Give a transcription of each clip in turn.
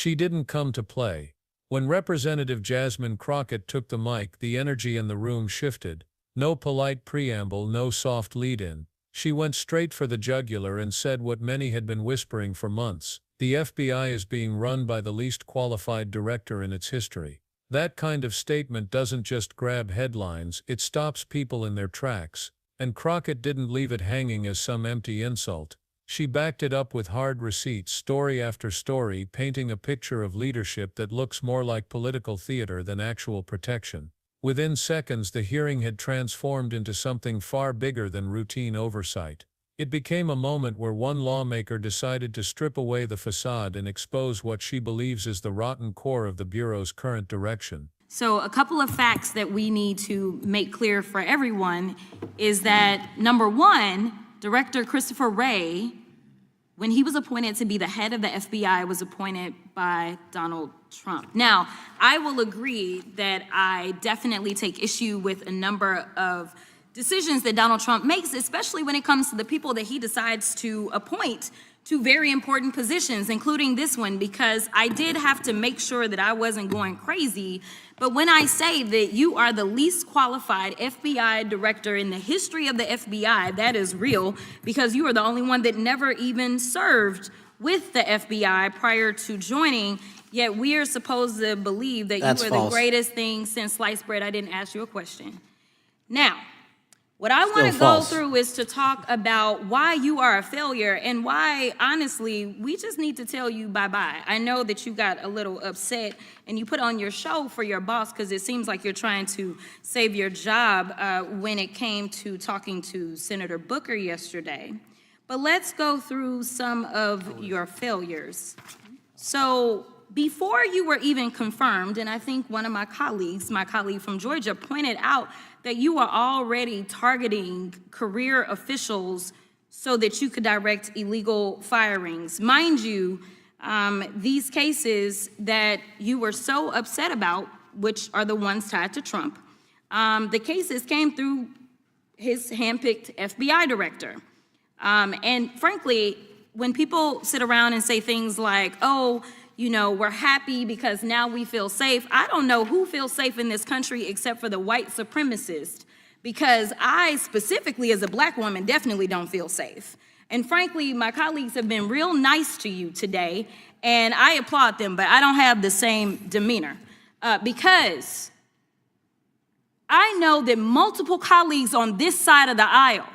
She didn't come to play. When Representative Jasmine Crockett took the mic, the energy in the room shifted. No polite preamble, no soft lead-in. She went straight for the jugular and said what many had been whispering for months. The FBI is being run by the least qualified director in its history. That kind of statement doesn't just grab headlines, it stops people in their tracks. And Crockett didn't leave it hanging as some empty insult. She backed it up with hard receipts, story after story, painting a picture of leadership that looks more like political theater than actual protection. Within seconds, the hearing had transformed into something far bigger than routine oversight. It became a moment where one lawmaker decided to strip away the facade and expose what she believes is the rotten core of the Bureau's current direction. So a couple of facts that we need to make clear for everyone is that, number one, Director Christopher Wray, when he was appointed to be the head of the FBI, was appointed by Donald Trump. Now, I will agree that I definitely take issue with a number of decisions that Donald Trump makes, especially when it comes to the people that he decides to appoint to very important positions, including this one, because I did have to make sure that I wasn't going crazy. But when I say that you are the least qualified FBI director in the history of the FBI, that is real, because you are the only one that never even served with the FBI prior to joining, yet we are supposed to believe that That's you are false. the greatest thing since sliced bread. I didn't ask you a question. Now, what I want to go through is to talk about why you are a failure and why, honestly, we just need to tell you bye-bye. I know that you got a little upset and you put on your show for your boss because it seems like you're trying to save your job when it came to talking to Senator Booker yesterday. But let's go through some of your failures. So before you were even confirmed, and I think one of my colleague from Georgia, pointed out that you are already targeting career officials so that you could direct illegal firings. Mind you, these cases that you were so upset about, which are the ones tied to Trump, the cases came through his handpicked FBI director. And frankly, when people sit around and say things like, oh, you know, we're happy because now we feel safe. I don't know who feels safe in this country except for the white supremacists, because I specifically as a black woman definitely don't feel safe. And frankly, my colleagues have been real nice to you today, and I applaud them, but I don't have the same demeanor because I know that multiple colleagues on this side of the aisle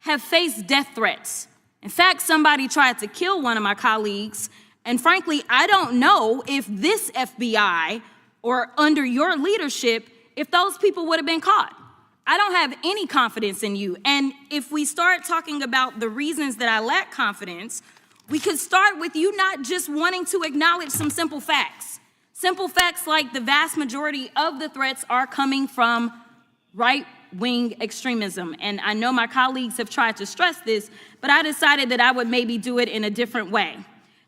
have faced death threats. In fact, somebody tried to kill one of my colleagues. And frankly, I don't know if this FBI or under your leadership, if those people would have been caught. I don't have any confidence in you. And if we start talking about the reasons that I lack confidence, we could start with you not just wanting to acknowledge some simple facts. Simple facts like the vast majority of the threats are coming from right-wing extremism. And I know my colleagues have tried to stress this, but I decided that I would maybe do it in a different way.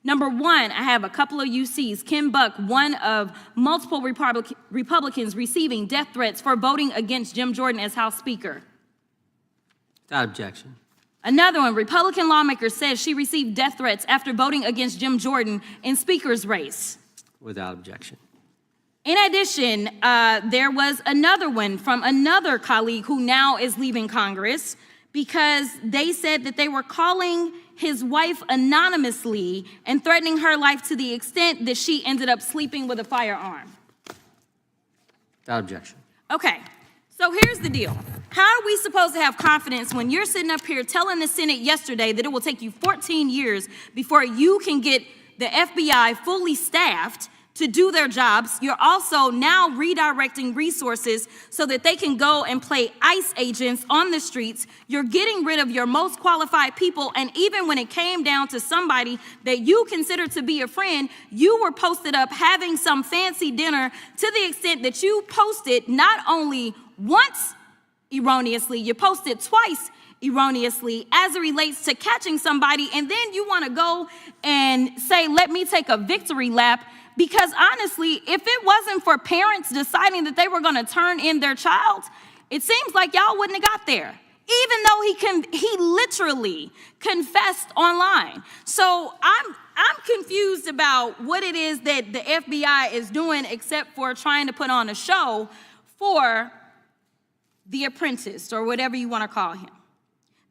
Number one, I have a couple of UCs. Kim Buck, one of multiple Republicans receiving death threats for voting against Jim Jordan as House Speaker. Without objection. Another one, Republican lawmaker says she received death threats after voting against Jim Jordan in Speaker's race. Without objection. In addition, there was another one from another colleague who now is leaving Congress because they said that they were calling his wife anonymously and threatening her life to the extent that she ended up sleeping with a firearm. Without objection. Okay, so here's the deal. How are we supposed to have confidence when you're sitting up here telling the Senate yesterday that it will take you 14 years before you can get the FBI fully staffed to do their jobs? You're also now redirecting resources so that they can go and play ICE agents on the streets. You're getting rid of your most qualified people, and even when it came down to somebody that you consider to be a friend, you were posted up having some fancy dinner to the extent that you posted not only once erroneously, you posted twice erroneously as it relates to catching somebody, and then you want to go and say, let me take a victory lap. Because honestly, if it wasn't for parents deciding that they were going to turn in their child, it seems like y'all wouldn't have got there. even though he literally confessed online. So I'm confused about what it is that the FBI is doing except for trying to put on a show for the apprentice or whatever you want to call him.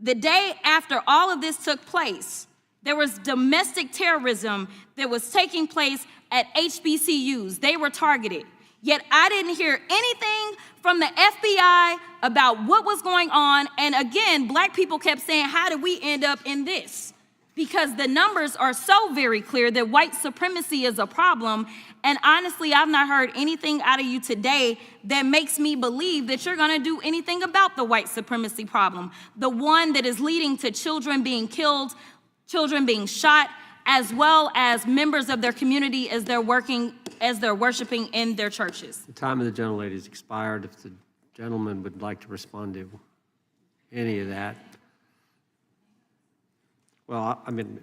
The day after all of this took place, there was domestic terrorism that was taking place at HBCUs. They were targeted. Yet I didn't hear anything from the FBI about what was going on. And again, black people kept saying, how did we end up in this? Because the numbers are so very clear that white supremacy is a problem. And honestly, I've not heard anything out of you today that makes me believe that you're gonna do anything about the white supremacy problem. The one that is leading to children being killed, children being shot, as well as members of their community as they're worshiping in their churches. The time of the gentlelady has expired. If the gentleman would like to respond to any of that. Well, I mean,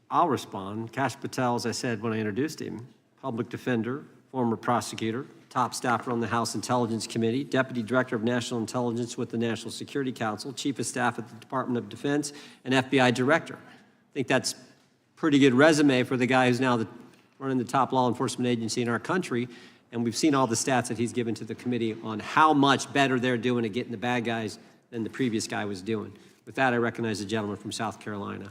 I'll respond. Kash Patel, as I said when I introduced him, public defender, former prosecutor, top staffer on the House Intelligence Committee, Deputy Director of National Intelligence with the National Security Council, Chief of Staff at the Department of Defense, and FBI Director. I think that's a pretty good resume for the guy who's now running the top law enforcement agency in our country. And we've seen all the stats that he's given to the committee on how much better they're doing at getting the bad guys than the previous guy was doing. With that, I recognize the gentleman from South Carolina.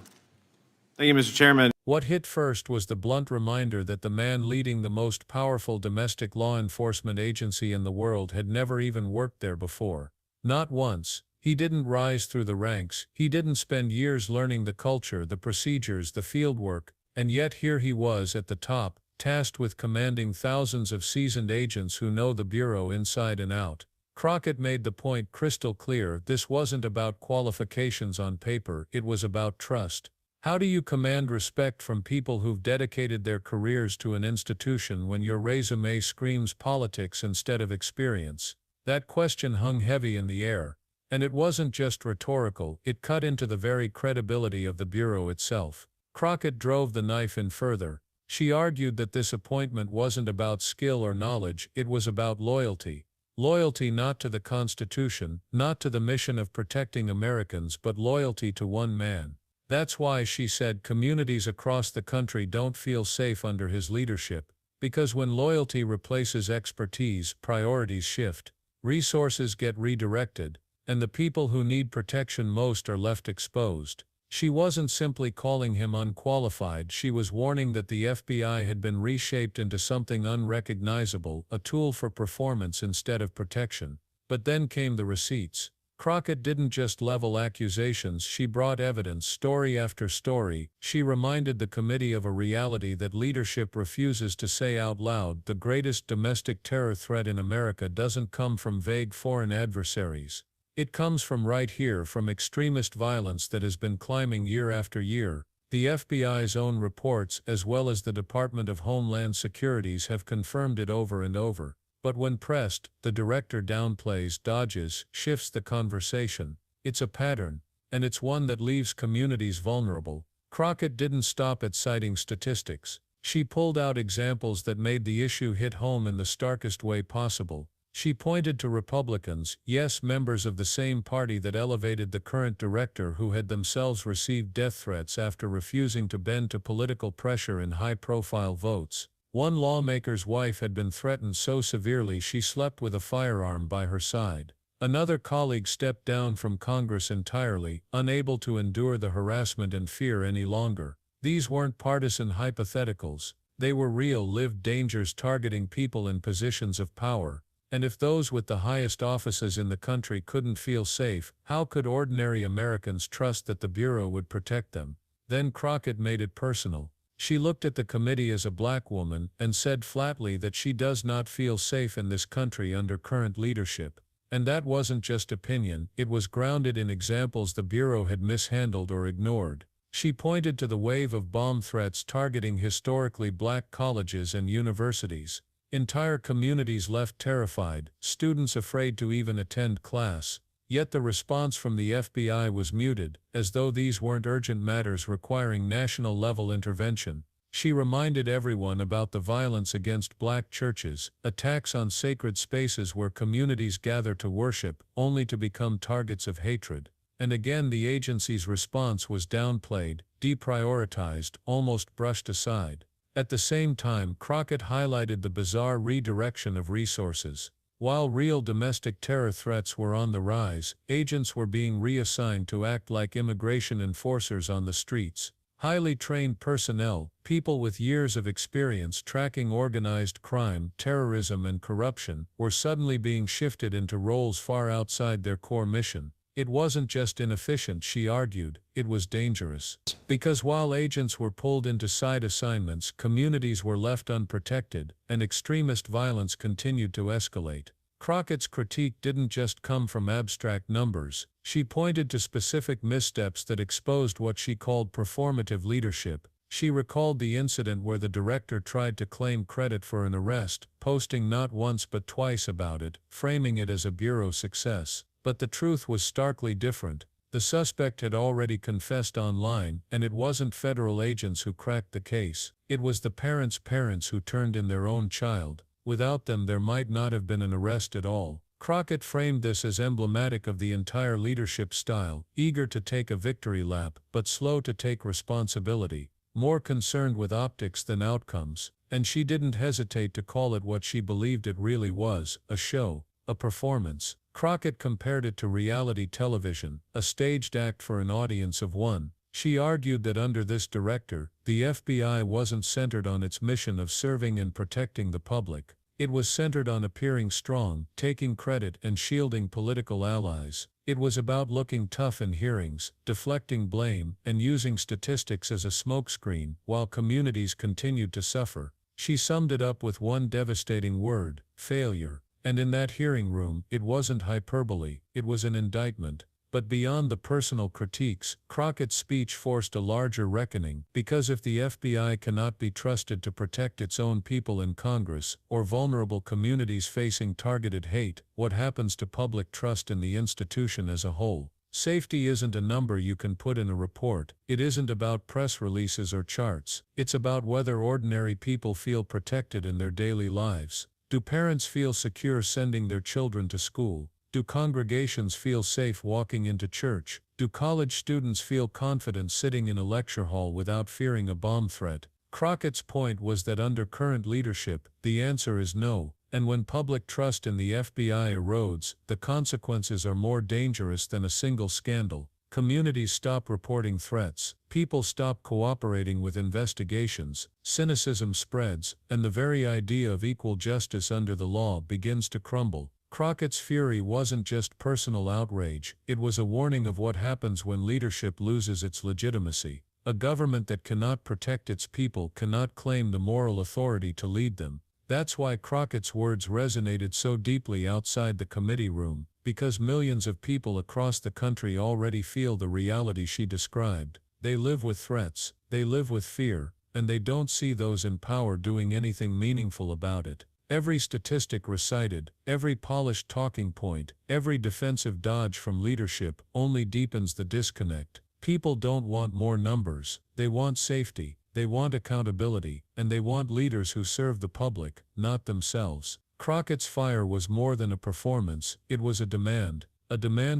Thank you, Mr. Chairman. What hit first was the blunt reminder that the man leading the most powerful domestic law enforcement agency in the world had never even worked there before. Not once. He didn't rise through the ranks. He didn't spend years learning the culture, the procedures, the fieldwork, and yet here he was at the top, tasked with commanding thousands of seasoned agents who know the Bureau inside and out. Crockett made the point crystal clear: this wasn't about qualifications on paper, it was about trust. How do you command respect from people who've dedicated their careers to an institution when your resume screams politics instead of experience? That question hung heavy in the air. And it wasn't just rhetorical, it cut into the very credibility of the Bureau itself. Crockett drove the knife in further. She argued that this appointment wasn't about skill or knowledge, it was about loyalty. Loyalty not to the Constitution, not to the mission of protecting Americans, but loyalty to one man. That's why, she said, communities across the country don't feel safe under his leadership, because when loyalty replaces expertise, priorities shift, resources get redirected, and the people who need protection most are left exposed. She wasn't simply calling him unqualified, she was warning that the FBI had been reshaped into something unrecognizable, a tool for performance instead of protection. But then came the receipts. Crockett didn't just level accusations, she brought evidence, story after story. She reminded the committee of a reality that leadership refuses to say out loud: the greatest domestic terror threat in America doesn't come from vague foreign adversaries. It comes from right here, from extremist violence that has been climbing year after year. The FBI's own reports, as well as the Department of Homeland Security's, have confirmed it over and over. But when pressed, the director downplays, dodges, shifts the conversation. It's a pattern, and it's one that leaves communities vulnerable. Crockett didn't stop at citing statistics. She pulled out examples that made the issue hit home in the starkest way possible. She pointed to Republicans, yes, members of the same party that elevated the current director, who had themselves received death threats after refusing to bend to political pressure in high-profile votes. One lawmaker's wife had been threatened so severely she slept with a firearm by her side. Another colleague stepped down from Congress entirely, unable to endure the harassment and fear any longer. These weren't partisan hypotheticals. They were real, lived dangers targeting people in positions of power. And if those with the highest offices in the country couldn't feel safe, how could ordinary Americans trust that the Bureau would protect them? Then Crockett made it personal. She looked at the committee as a black woman and said flatly that she does not feel safe in this country under current leadership. And that wasn't just opinion, it was grounded in examples the Bureau had mishandled or ignored. She pointed to the wave of bomb threats targeting historically black colleges and universities. Entire communities left terrified, students afraid to even attend class. Yet the response from the FBI was muted, as though these weren't urgent matters requiring national-level intervention. She reminded everyone about the violence against black churches, attacks on sacred spaces where communities gather to worship, only to become targets of hatred. And again the agency's response was downplayed, deprioritized, almost brushed aside. At the same time, Crockett highlighted the bizarre redirection of resources. While real domestic terror threats were on the rise, agents were being reassigned to act like immigration enforcers on the streets. Highly trained personnel, people with years of experience tracking organized crime, terrorism and corruption, were suddenly being shifted into roles far outside their core mission. It wasn't just inefficient, she argued, it was dangerous. Because while agents were pulled into side assignments, communities were left unprotected, and extremist violence continued to escalate. Crockett's critique didn't just come from abstract numbers. She pointed to specific missteps that exposed what she called performative leadership. She recalled the incident where the director tried to claim credit for an arrest, posting not once but twice about it, framing it as a bureau success. But the truth was starkly different. The suspect had already confessed online, and it wasn't federal agents who cracked the case. It was the parents' parents who turned in their own child. Without them there might not have been an arrest at all. Crockett framed this as emblematic of the entire leadership style, eager to take a victory lap, but slow to take responsibility, more concerned with optics than outcomes. And she didn't hesitate to call it what she believed it really was, a show, a performance. Crockett compared it to reality television, a staged act for an audience of one. She argued that under this director, the FBI wasn't centered on its mission of serving and protecting the public. It was centered on appearing strong, taking credit and shielding political allies. It was about looking tough in hearings, deflecting blame, and using statistics as a smokescreen, while communities continued to suffer. She summed it up with one devastating word: failure. And in that hearing room, it wasn't hyperbole, it was an indictment. But beyond the personal critiques, Crockett's speech forced a larger reckoning, because if the FBI cannot be trusted to protect its own people in Congress, or vulnerable communities facing targeted hate, what happens to public trust in the institution as a whole? Safety isn't a number you can put in a report. It isn't about press releases or charts. It's about whether ordinary people feel protected in their daily lives. Do parents feel secure sending their children to school? Do congregations feel safe walking into church? Do college students feel confident sitting in a lecture hall without fearing a bomb threat? Crockett's point was that under current leadership, the answer is no, and when public trust in the FBI erodes, the consequences are more dangerous than a single scandal. Communities stop reporting threats, people stop cooperating with investigations, cynicism spreads, and the very idea of equal justice under the law begins to crumble. Crockett's fury wasn't just personal outrage, it was a warning of what happens when leadership loses its legitimacy. A government that cannot protect its people cannot claim the moral authority to lead them. That's why Crockett's words resonated so deeply outside the committee room, because millions of people across the country already feel the reality she described. They live with threats, they live with fear, and they don't see those in power doing anything meaningful about it. Every statistic recited, every polished talking point, every defensive dodge from leadership only deepens the disconnect. People don't want more numbers, they want safety, they want accountability, and they want leaders who serve the public, not themselves. Crockett's fire was more than a performance, it was a demand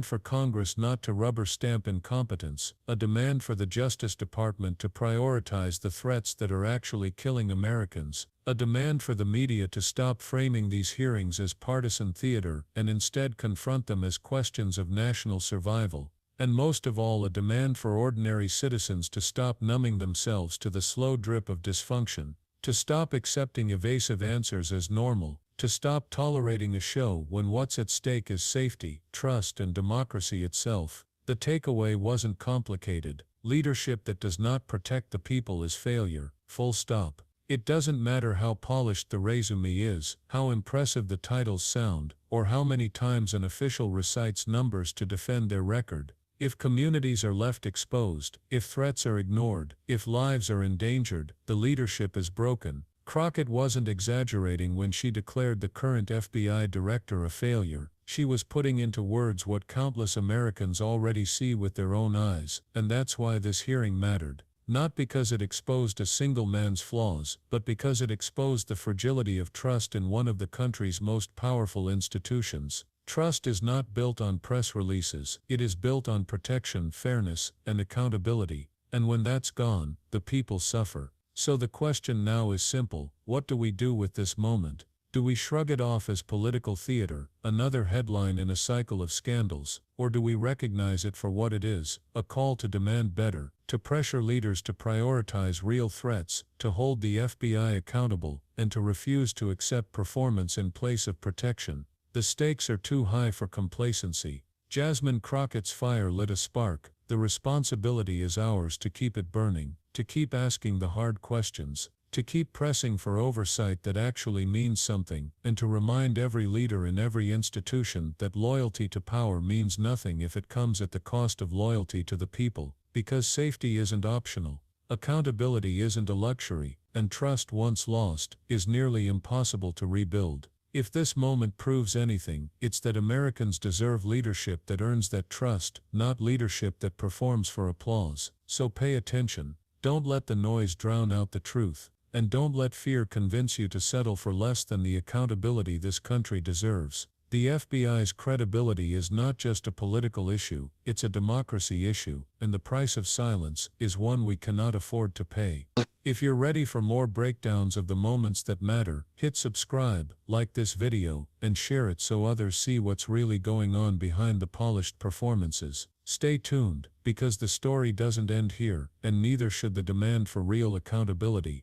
for Congress not to rubber stamp incompetence, a demand for the Justice Department to prioritize the threats that are actually killing Americans, a demand for the media to stop framing these hearings as partisan theater and instead confront them as questions of national survival, and most of all a demand for ordinary citizens to stop numbing themselves to the slow drip of dysfunction, to stop accepting evasive answers as normal, to stop tolerating a show when what's at stake is safety, trust, and democracy itself. The takeaway wasn't complicated. Leadership that does not protect the people is failure, full stop. It doesn't matter how polished the resume is, how impressive the titles sound, or how many times an official recites numbers to defend their record. If communities are left exposed, if threats are ignored, if lives are endangered, the leadership is broken. Crockett wasn't exaggerating when she declared the current FBI director a failure. She was putting into words what countless Americans already see with their own eyes, and that's why this hearing mattered. not because it exposed a single man's flaws, but because it exposed the fragility of trust in one of the country's most powerful institutions. Trust is not built on press releases, it is built on protection, fairness, and accountability, and when that's gone, the people suffer. So the question now is simple: what do we do with this moment? Do we shrug it off as political theater, another headline in a cycle of scandals, or do we recognize it for what it is, a call to demand better, to pressure leaders to prioritize real threats, to hold the FBI accountable, and to refuse to accept performance in place of protection? The stakes are too high for complacency. Jasmine Crockett's fire lit a spark. The responsibility is ours to keep it burning, to keep asking the hard questions, to keep pressing for oversight that actually means something, and to remind every leader in every institution that loyalty to power means nothing if it comes at the cost of loyalty to the people, because safety isn't optional, accountability isn't a luxury, and trust once lost is nearly impossible to rebuild. If this moment proves anything, it's that Americans deserve leadership that earns that trust, not leadership that performs for applause. So pay attention. Don't let the noise drown out the truth, and don't let fear convince you to settle for less than the accountability this country deserves. The FBI's credibility is not just a political issue, it's a democracy issue, and the price of silence is one we cannot afford to pay. If you're ready for more breakdowns of the moments that matter, hit subscribe, like this video, and share it so others see what's really going on behind the polished performances. Stay tuned, because the story doesn't end here, and neither should the demand for real accountability.